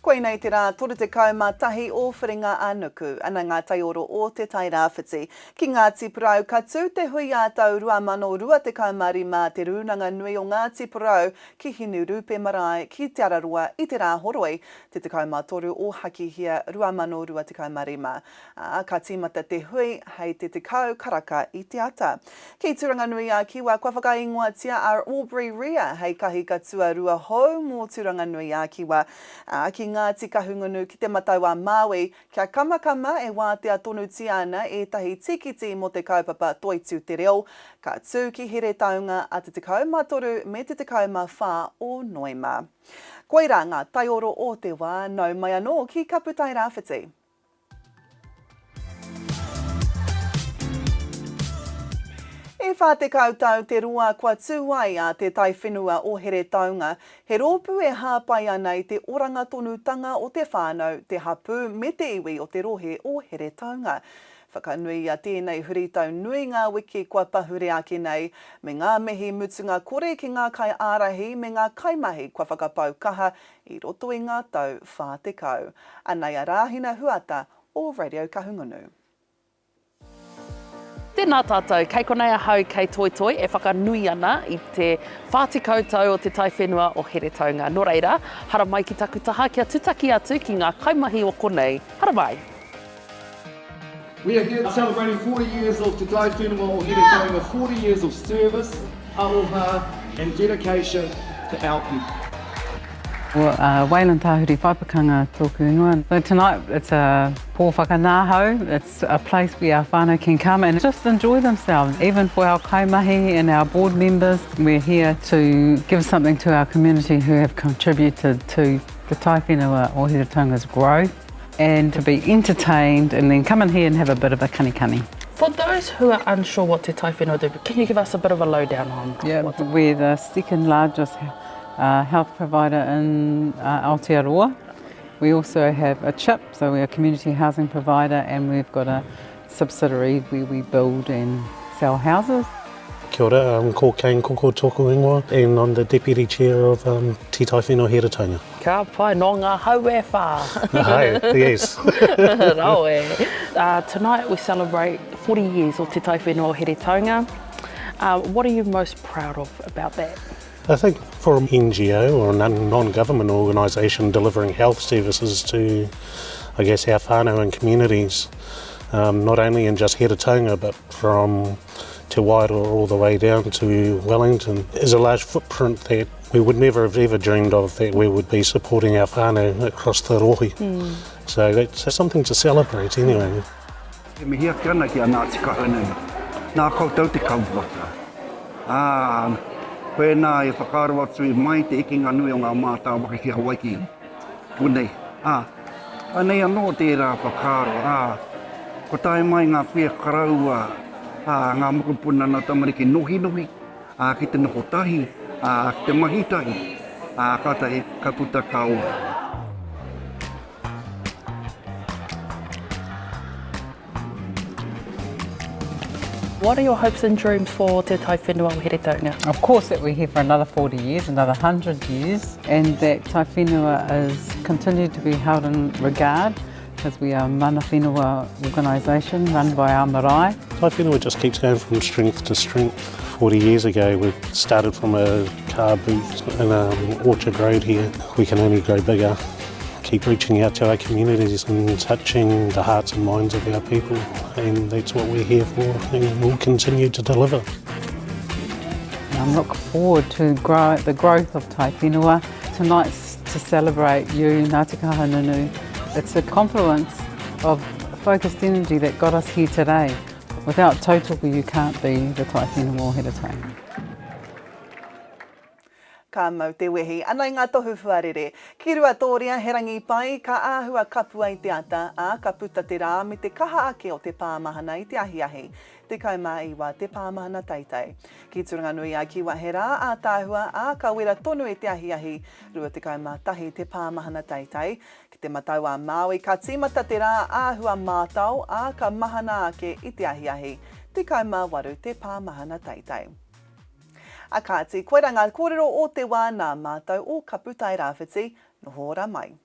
Koe nei te rā, tore te kaumā tahi o wharinga anuku, ana ngā taioro o te Tairāwhiti. Ki ngā tipurau katu, te hui ātau rua mano rua te kaumari mā te rūnanga nui o ngā tipurau ki hinu rupe marae ki te ararua i te rā horoi, te kaumā toru o hakihia rua mano rua te kaumari mā. Ka tīmata te hui hei te kau karaka i te ata. Ki turanga nui a kiwa, kua whakaingoatia ar Aubrey Ria hei kahi katua rua hou mō turanga nui a kiwa. Ki ngā tika hungunu ki te matauā Māui, kia kamakama e wātea tonu tiana e tahi tikiti mo te kaupapa toitu te reo, ka tū ki Heretaunga a te tekau mātoru me te tekau mā whā o Noema. Koira ngā taioro o te whānau mai anō ki Kapu Tairāwhiti. E whā te kautau te rua kua tūai a te Taiwhenua o Heretaunga, he rōpū e hāpai ana i te oranga tonutanga o te whānau, te hapū me te iwi o te rohe o Heretaunga. Whakanui a tēnei huritau nui ngā wiki kua pahure ake nei, me ngā mihi mutunga kore ki ngā kai ārahi me ngā kaimahi kua whakapau kaha i roto i ngā tau whā te kau. Anei a rāhina huata o Radio Kahungunu. Tēnā tātou, kei konei ahau kei toi toi e whakanui ana i te whātikau tau o te Taiwhenua o Heretaunga. Nō reira, hara mai ki taku taha kia tutaki atu ki ngā kaimahi o konei. Hara mai! We are here celebrating 40 years of the Taiwhenua o Heretaunga, 40 years of service, aroha and dedication to our people. Well, Wailan Tahuri Whaipakanga tōku ingoa. So tonight it's a pō whakanāhau. It's a place where our whānau can come and just enjoy themselves. Even for our kaimahi and our board members, we're here to give something to our community who have contributed to the Taiwhenua o Heretaunga's growth and to be entertained and then come in here and have a bit of a kani. For those who are unsure what te Taiwhenua do, can you give us a bit of a lowdown on what we're the second largest health provider in Aotearoa. We also have a CHIP, so we're a community housing provider, and we've got a subsidiary where we build and sell houses. Kia ora, I'm ko Kane Koko tōku ingoa, and I'm the Deputy Chair of Te Taiwhenua Heretaunga. Ka pai no Ngahau e whā. Ngahau, yes. Tonight we celebrate 40 years of Te Taiwhenua o Heretaunga. What are you most proud of about that? I think for an NGO or a non-government organisation delivering health services to, I guess, our whānau and communities, not only in just Heretaunga but from Te Wairoa all the way down to Wellington, is a large footprint that we would never have ever dreamed of, that we would be supporting our whānau across the rohi. So that's something to celebrate anyway. E mihia ki ana ki a Ngāti Kahungunu, nā koutou te kaupapa. Pēnā e whakaaro atu i mai te ikinga nui o ngā mātau waka ki Hawaii. Punei, anei anō tērā whakaaro, ko tae mai ngā pia karaua, ngā mokopuna nā tamariki nohi, ki te noho tahi, ki te mahi tahi, kata e kaputa kaua. What are your hopes and dreams for Te Taiwhenua o Heretaunga? Of course that we're here for another 40 years, another 100 years, and that Taiwhenua is continued to be held in regard because we are a mana whenua organisation run by our marae. Taiwhenua just keeps going from strength to strength. 40 years ago we started from a car booth in Orchard Road here. We can only grow bigger. Keep reaching out to our communities and touching the hearts and minds of our people, and that's what we're here for, and we'll continue to deliver. I'm looking forward to the growth of Taiwhenua. Tonight's to celebrate you, Ngāti Kahungunu. It's a confluence of focused energy that got us here today. Without tautoko you can't be the Taiwhenua o Heretaunga. Ka mau te wehi, anai ngā tohu whuarere. Ki rua tōria, he rangi pai, ka āhua kapu ai te ata, ka puta te rā me te kaha ake o te pāmahana i te ahiahi. Te kaumā iwa te pāmahana taitai. Ki turanga nui a kiwa he rā a tāhua, ka wera tonu e te ahiahi, rua te kaumā tahi te pāmahana taitai. Ki te matauā Māui, ka tīmata te rā āhua mātau, ka mahana ake i te ahiahi. Te kaumā waru te pāmahana taitai. A kāti, koe rā ngā kōrero o te wā nā mātou o Kapu Tairāwhiti, noho ora mai.